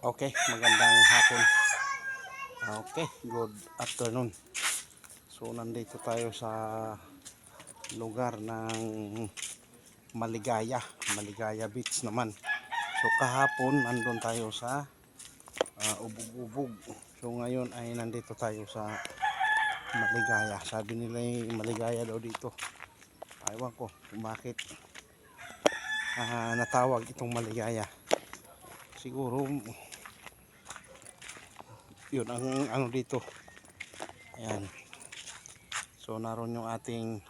Okay, magandang hapon. Okay, good afternoon. So nandito tayo sa lugar ng Maligaya Beach naman. So kahapon nandun tayo sa Ubog-Ubog. So ngayon ay nandito tayo sa Maligaya. Sabi nila Maligaya daw dito. Ewan ko kung bakit natawag itong Maligaya. Siguro yun ang ano dito. Ayan. So naroon yung ating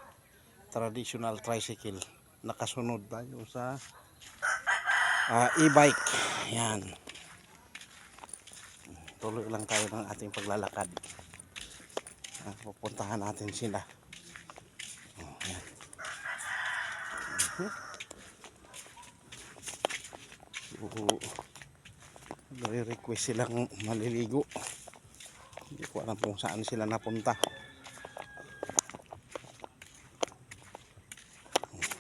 traditional tricycle. Nakasunod tayo sa e-bike. Ayan. Tuloy lang tayo ng ating paglalakad. Pupuntahan natin sila. Ayan. So, request silang maliligo. Hindi ko alam kung saan sila napunta.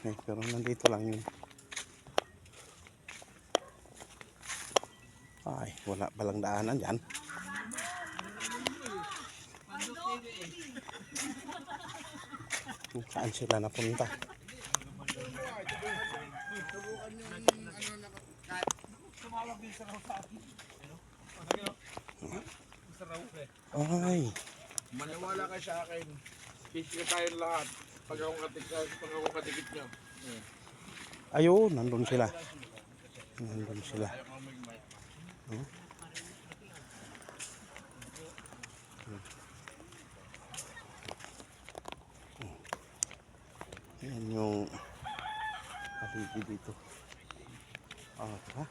Okay, pero nandito lang yun. Ay, wala palang daanan dyan. Kung saan sila napunta. Ay, maniwala ka sa akin. Pisika tayo lahat. Pag ako katikit nyo. ayun, nandun sila. Nandun sila. Yan yung paligid dito. Ha?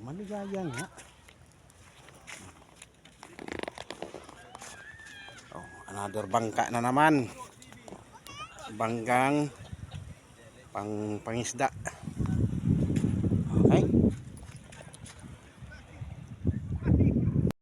Maligaya nga. Another bangka na naman. Banggang pangisda. Okay.